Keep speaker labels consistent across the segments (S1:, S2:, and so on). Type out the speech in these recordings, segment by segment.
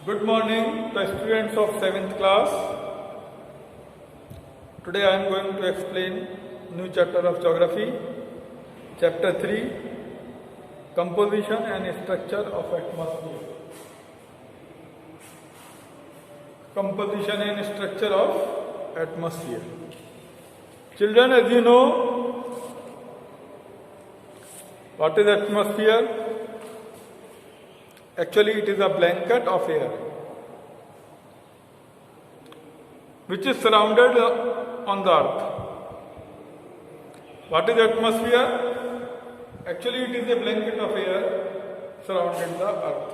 S1: Good morning, the students of 7th class. Today I am going to explain new chapter of geography, chapter 3, composition and structure of atmosphere. Composition and structure of atmosphere. Children, as you know, what is atmosphere? Actually, it is a blanket of air which is surrounded on the earth. What is atmosphere? Actually, it is a blanket of air surrounding the earth.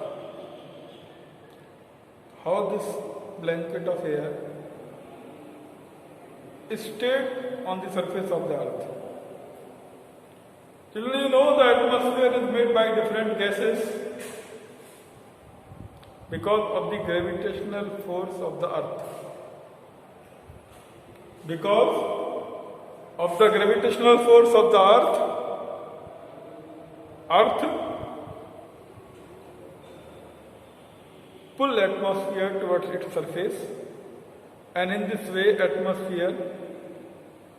S1: How this blanket of air is stayed on the surface of the earth? Children, you know the atmosphere is made by different gases because of the gravitational force of the earth. Because of the gravitational force of the earth pull atmosphere towards its surface, and in this way atmosphere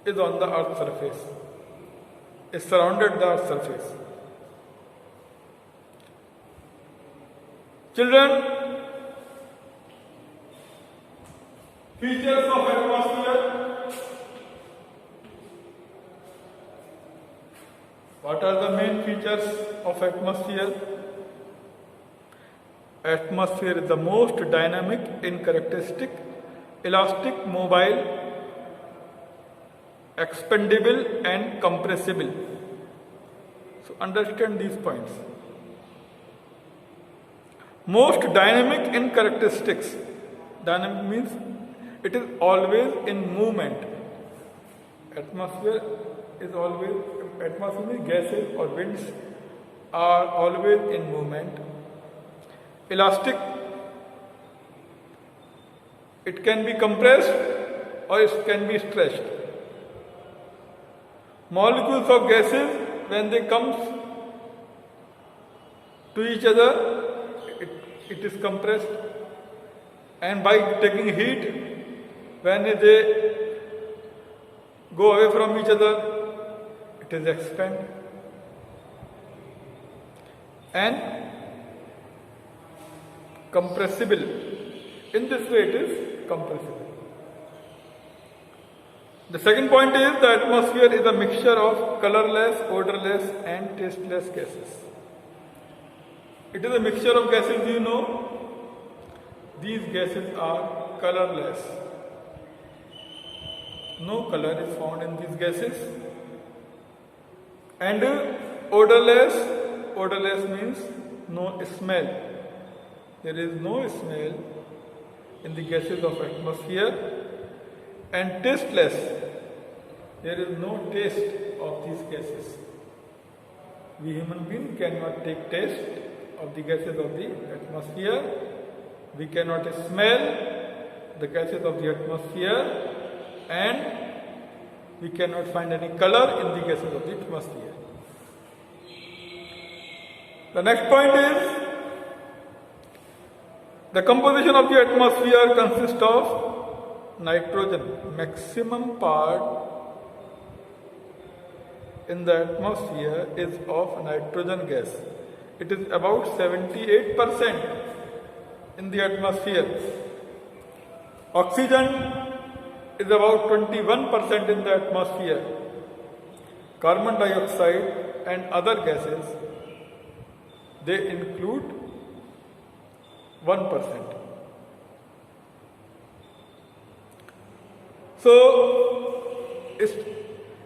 S1: is on the earth's surface, is surrounded the earth's surface. Children, features of atmosphere. What are the main features of atmosphere? Atmosphere is the most dynamic, characteristic, elastic, mobile, expandable and compressible. So understand these points. Most dynamic in characteristics. Dynamic means it is always in movement. Atmosphere means gases or winds are always in movement. Elastic, it can be compressed or it can be stretched. Molecules of gases, when they come to each other, it is compressed, and by taking heat, when they go away from each other, it is expanded, and compressible. In this way it is compressible. The second point is the atmosphere is a mixture of colorless, odorless and tasteless gases. It is a mixture of gases, you know. These gases are colorless. No color is found in these gases. And odorless, odorless means no smell. There is no smell in the gases of atmosphere. And tasteless, there is no taste of these gases. We human beings cannot take taste of the gases of the atmosphere. We cannot smell the gases of the atmosphere, and we cannot find any color in the gases of the atmosphere. The next point is the composition of the atmosphere consists of nitrogen. Maximum part in the atmosphere is of nitrogen gas. It is about 78% in the atmosphere. Oxygen is about 21% in the atmosphere. Carbon dioxide and other gases, they include 1%. So,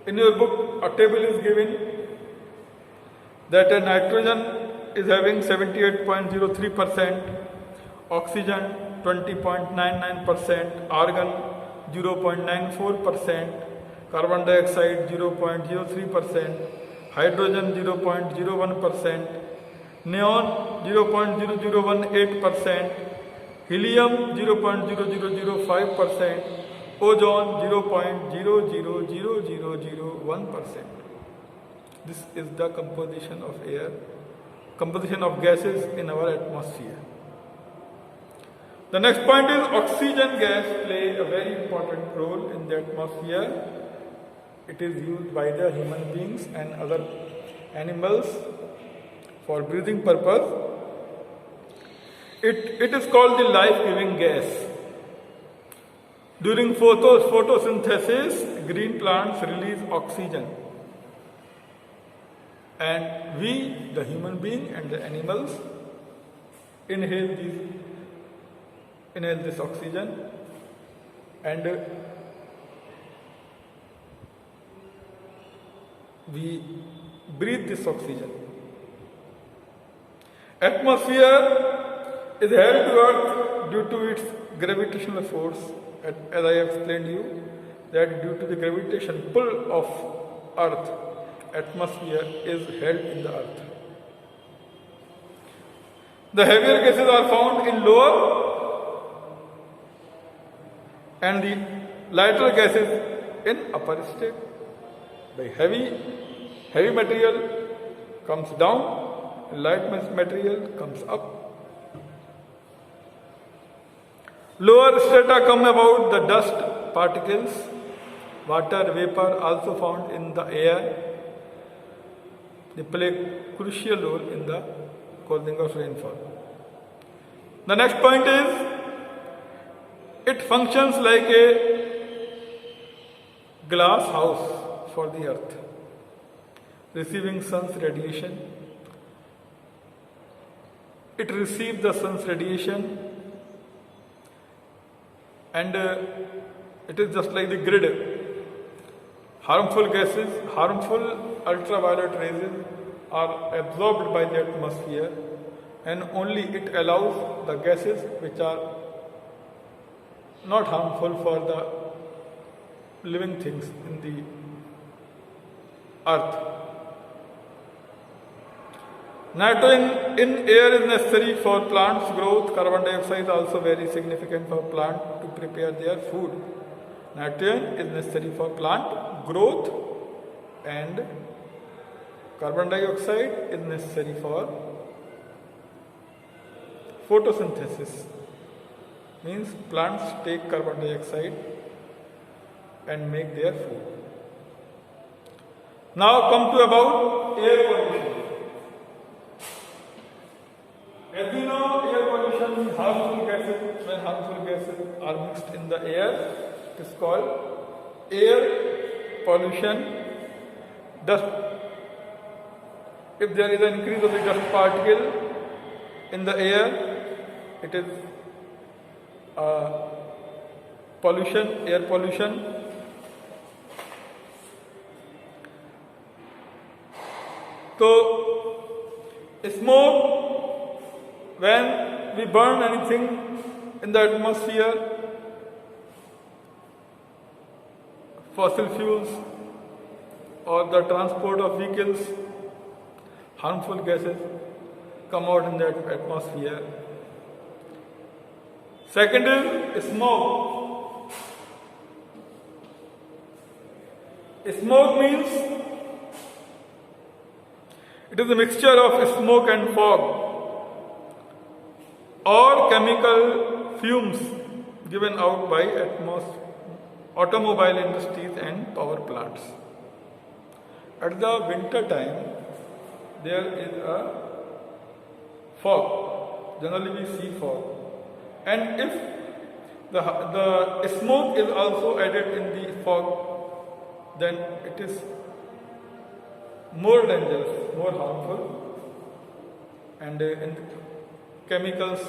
S1: in your book, a table is given that a nitrogen is having 78.03%, oxygen 20.99%, argon 0.94%, carbon dioxide 0.03%, hydrogen 0.01%, neon 0.0018%, helium 0.0005%, ozone 0.000001%. This is the composition of air, composition of gases in our atmosphere. The next point is oxygen gas play a very important role in the atmosphere. It is used by the human beings and other animals for breathing purpose. It is called the life-giving gas. During photosynthesis, green plants release oxygen. And we, the human being and the animals, inhale this oxygen, and we breathe this oxygen. Atmosphere is held to Earth due to its gravitational force. As I explained you, that due to the gravitation pull of Earth, atmosphere is held in the Earth. The heavier gases are found in lower and the lighter gases in upper state. The heavy material comes down, light material comes up. Lower strata come about the dust particles, water vapor also found in the air. They play crucial role in the causing of rainfall. The next point is, it functions like a glass house for the earth, receiving sun's radiation. It receives the sun's radiation, and it is just like the grid. Harmful gases, harmful ultraviolet rays are absorbed by the atmosphere, and only it allows the gases which are not harmful for the living things in the earth. Nitrogen in air is necessary for plants' growth. Carbon dioxide is also very significant for plant to prepare their food. Nitrogen is necessary for plant growth, and carbon dioxide is necessary for photosynthesis. Means plants take carbon dioxide and make their food. Now come to about air pollution. As you know, air pollution, harmful gases, when harmful gases are mixed in the air, it is called air pollution. Dust. If there is an increase of the dust particle in the air, it is pollution, air pollution. So, smoke, when we burn anything in the atmosphere, fossil fuels or the transport of vehicles, harmful gases come out in the atmosphere. Second is smoke. Smoke means it is a mixture of smoke and fog or chemical fumes given out by automobile industries and power plants. At the winter time, there is a fog. Generally we see fog. And if the smoke is also added in the fog, then it is more dangerous, more harmful, and chemicals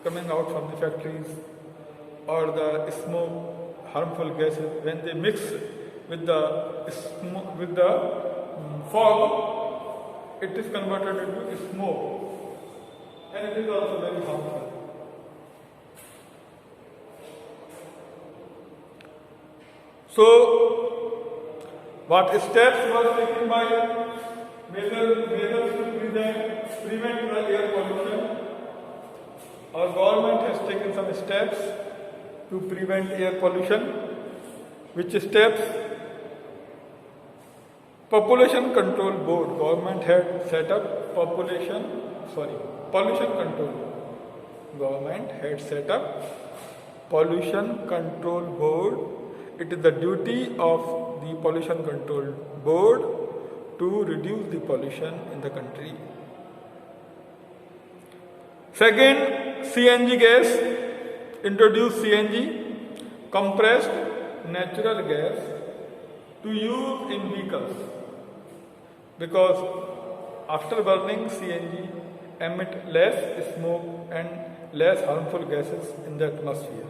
S1: coming out from the factories or the smoke, harmful gases, when they mix with the fog, it is converted into smoke, and it is also very harmful. So, what steps were taken by measures to prevent the air pollution? Our government has taken some steps to prevent air pollution. Which steps? Population Control Board. Government had set up pollution control. government had set up Pollution Control Board. It is the duty of the Pollution Control Board to reduce the pollution in the country. Second, CNG gas. Introduce CNG, compressed natural gas, to use in vehicles, because after burning CNG emit less smoke and less harmful gases in the atmosphere.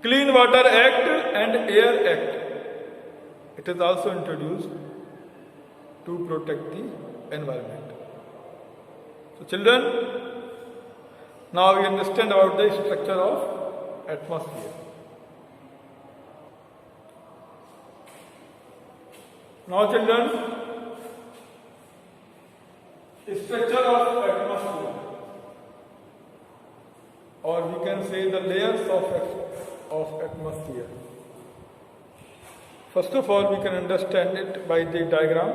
S1: Clean Water Act and Air Act. It is also introduced to protect the environment. So children, now we understand about the structure of atmosphere. Now children, structure of atmosphere, or we can say the layers of atmosphere. First of all, we can understand it by the diagram.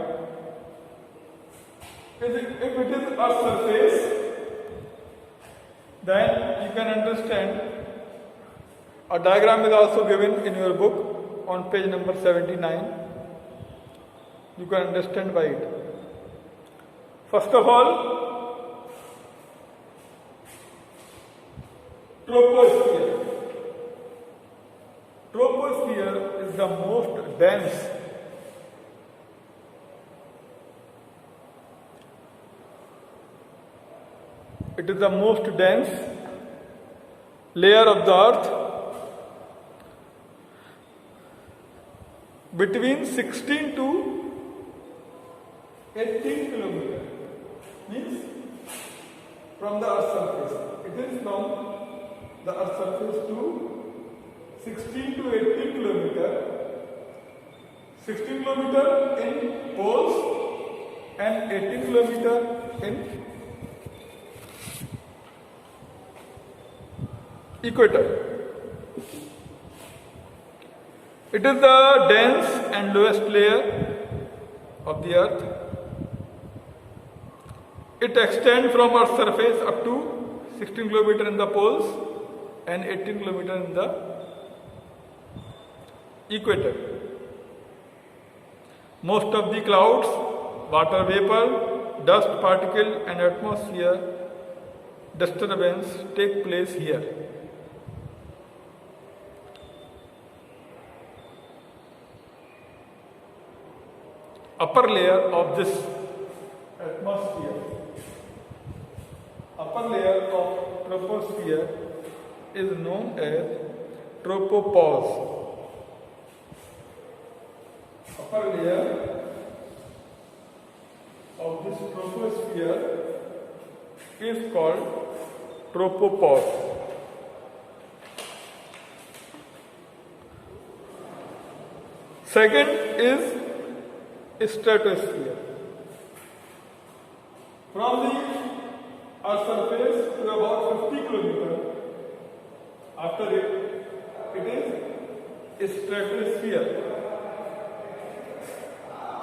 S1: If it is Earth's surface, then you can understand. A diagram is also given in your book on page number 79. You can understand by it. First of all, troposphere. Troposphere is the most dense layer of the earth, between 16 to 18 kilometers. Means from the earth's surface. It is from the earth's surface to 16 to 18 kilometers. 16 kilometers in poles and 18 kilometers in equator. It is the dense and lowest layer of the earth. It extends from Earth's surface up to 16 km in the poles and 18 km in the equator. Most of the clouds, water vapor, dust particle and atmosphere disturbance take place here. Upper layer of this atmosphere, upper layer of troposphere is known as tropopause. Upper layer of this troposphere is called tropopause. Second is stratosphere. From the Earth's surface to about 50 km, after it is stratosphere.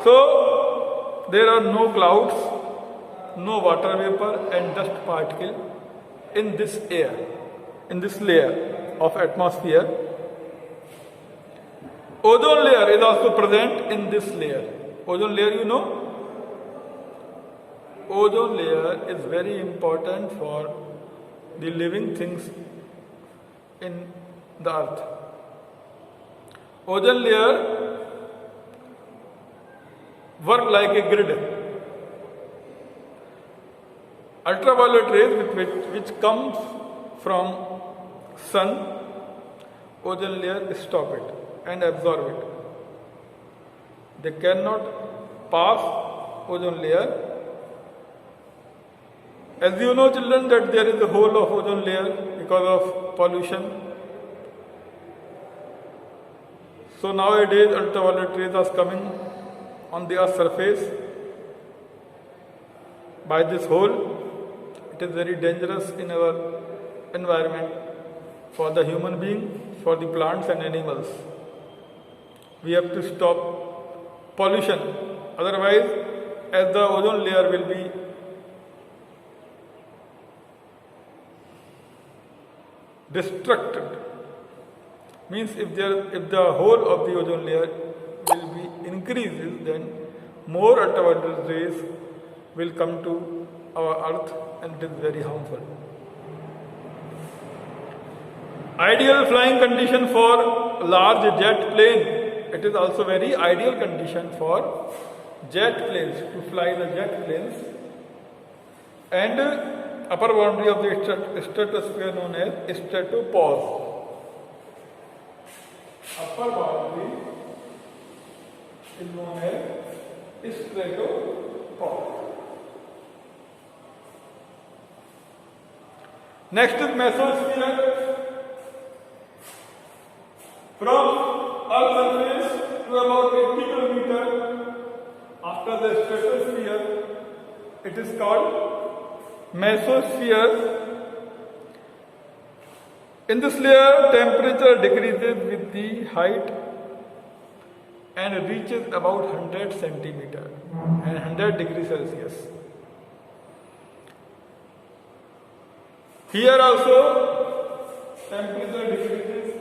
S1: So there are no clouds, no water vapor and dust particle in this air, in this layer of atmosphere. Ozone layer is also present in this layer. Ozone layer, you know? Ozone layer is very important for the living things in the earth. Ozone layer work like a grid. Ultraviolet rays which comes from sun, ozone layer stop it and absorb it. They cannot pass ozone layer. As you know, children, that there is a hole of ozone layer because of pollution. So nowadays ultraviolet rays are coming on the Earth's surface by this hole. It is very dangerous in our environment for the human being, for the plants and animals. We have to stop pollution. Otherwise, as the ozone layer will be destructed. Means if the whole of the ozone layer will be increases, then more ultraviolet rays will come to our earth and it is very harmful. Ideal flying condition for large jet plane. It is also very ideal condition for jet planes, to fly the jet planes. And upper boundary of the stratosphere known as stratopause. Upper boundary is known as stratopause. Next is mesosphere. From Earth's surface to about 80 kilometers after the stratosphere, it is called mesosphere. In this layer, temperature decreases with the height and reaches about 100 centimeters and 100 degrees Celsius. Here also, temperature decreases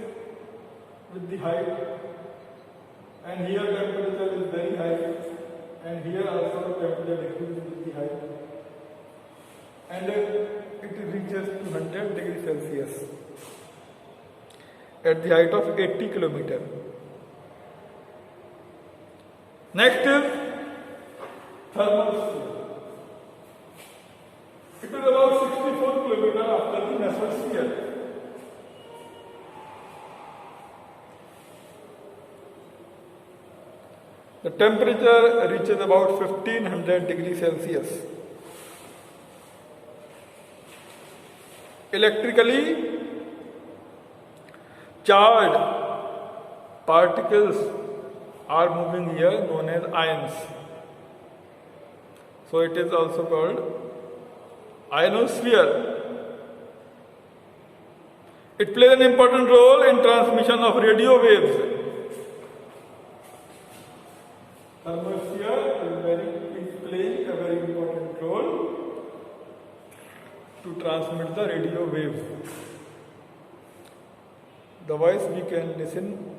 S1: with the height, and here temperature is very high, and here also temperature decreases with the height, and it reaches to 100 degrees Celsius at the height of 80 kilometers. Next is thermosphere. It is about 64 kilometers after the mesosphere. The temperature reaches about 1500 degrees Celsius. Electrically charged particles are moving here, known as ions. So it is also called ionosphere. It plays an important role in transmission of radio waves. Thermosphere is playing a very important role to transmit the radio waves. The voice we can listen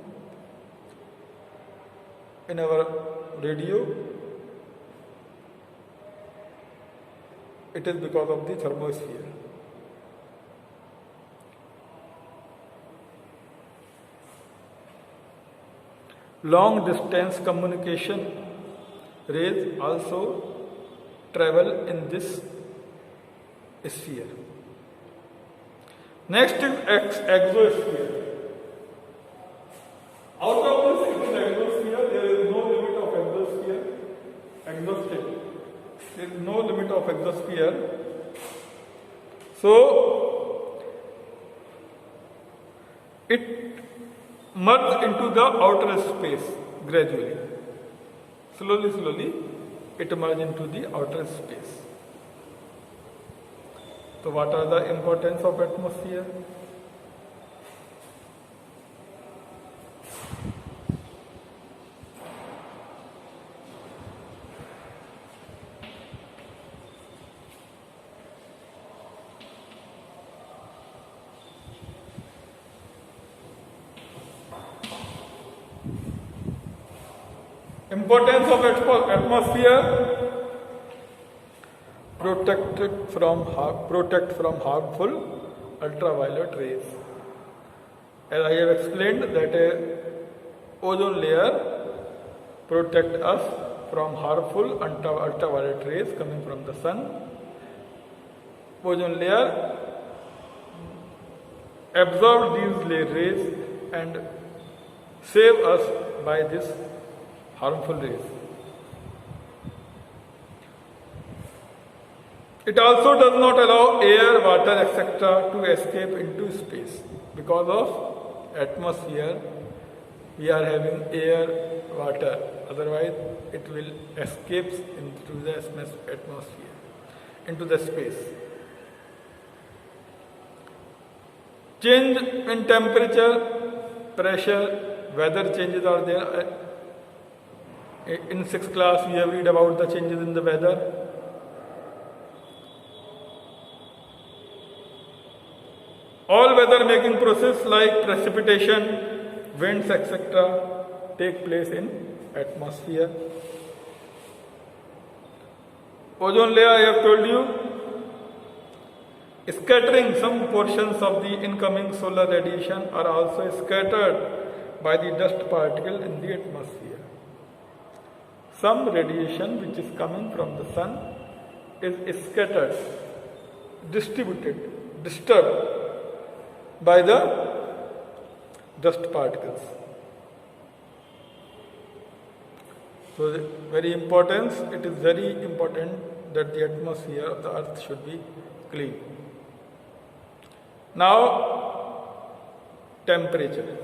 S1: in our radio, it is because of the thermosphere. Long distance communication rays also travel in this sphere. Next is exosphere. Out of this exosphere, there is no limit of exosphere. There is no limit of exosphere. So it merges into the outer space gradually. Slowly, it merges into the outer space. So what are the importance of atmosphere? Importance of atmosphere: protect from harmful ultraviolet rays. As I have explained, that a ozone layer protect us from harmful ultraviolet rays coming from the sun. Ozone layer absorb these rays and save us by this harmful rays. It also does not allow air, water, etc. to escape into space. Because of atmosphere, we are having air, water. Otherwise, it will escape into the atmosphere, into the space. Change in temperature, pressure, weather changes are there. In 6th class, we have read about the changes in the weather. All weather making process like precipitation, winds, etc. take place in atmosphere. Ozone layer, I have told you, scattering some portions of the incoming solar radiation are also scattered by the dust particle in the atmosphere. Some radiation which is coming from the sun is scattered, distributed, disturbed by the dust particles. So very important, it is very important that the atmosphere of the earth should be clean. Now, temperature.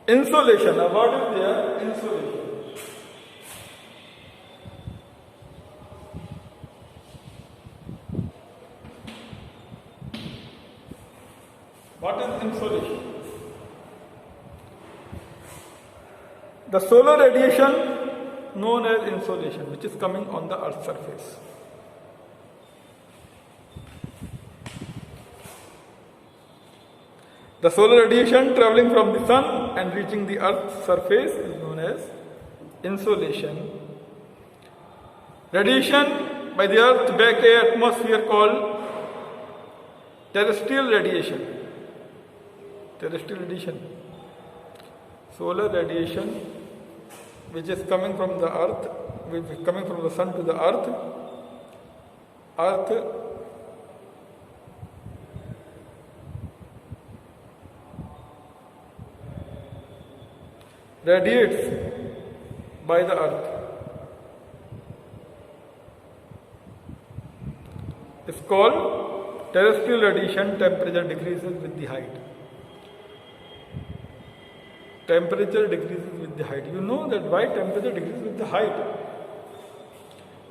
S1: Insolation. Now what is there? Insolation. What is insolation? The solar radiation known as insolation, which is coming on the Earth's surface. The solar radiation traveling from the sun and reaching the Earth's surface is known as insolation. Radiation by the Earth back a atmosphere called terrestrial radiation. Terrestrial radiation. Solar radiation which is coming from the Earth, which is coming from the sun to the Earth. Earth radiates by the earth. It's called terrestrial radiation. Temperature decreases with the height. Temperature decreases with the height. You know that why temperature decreases with the height?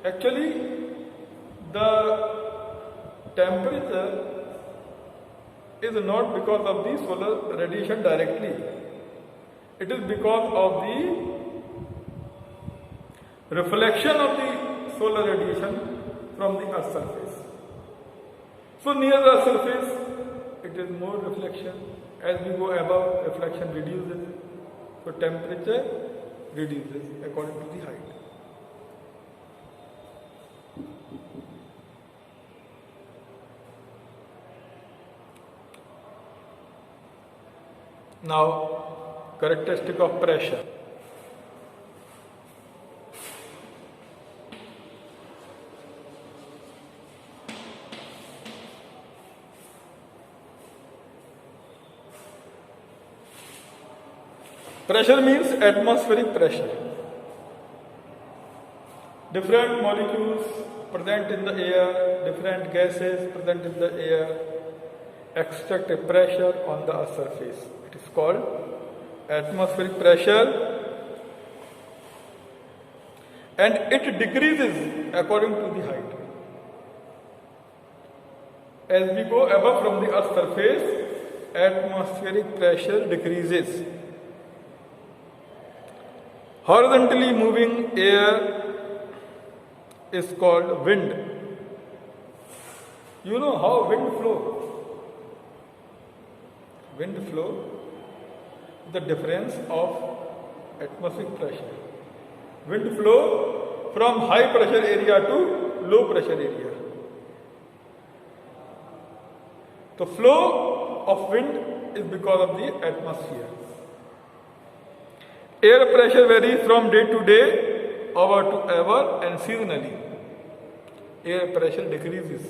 S1: Actually, the temperature is not because of the solar radiation directly. It is because of the reflection of the solar radiation from the Earth's surface. So near the surface, it is more reflection. As we go above, reflection reduces. So temperature reduces according to the height. Now, characteristic of pressure. Pressure means atmospheric pressure. Different molecules present in the air, different gases present in the air extract a pressure on the Earth's surface. It is called atmospheric pressure, and it decreases according to the height. As we go above from the Earth's surface, atmospheric pressure decreases. Horizontally moving air is called wind. You know how wind flows? Wind flow, the difference of atmospheric pressure. Wind flow from high pressure area to low pressure area. The flow of wind is because of the atmosphere. Air pressure varies from day to day, hour to hour, and seasonally. Air pressure decreases,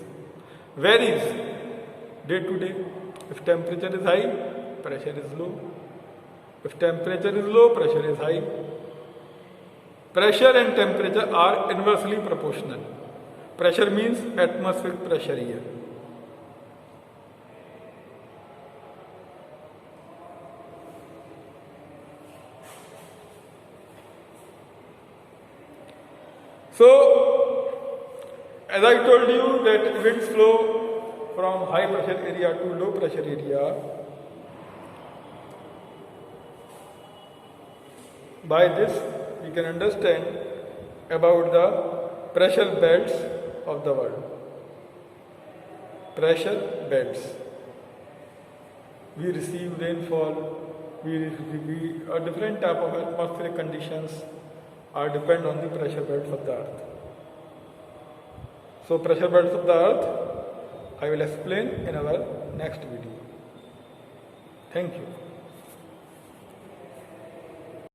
S1: varies day to day. If temperature is high, pressure is low. If temperature is low, pressure is high. Pressure and temperature are inversely proportional. Pressure means atmospheric pressure here. So, as I told you that winds flow from high pressure area to low pressure area, By this, we can understand about the pressure belts of the world. Pressure belts. We receive rainfall, a different type of atmospheric conditions are depend on the pressure belts of the earth. So pressure belts of the earth I will explain in our next video. Thank you.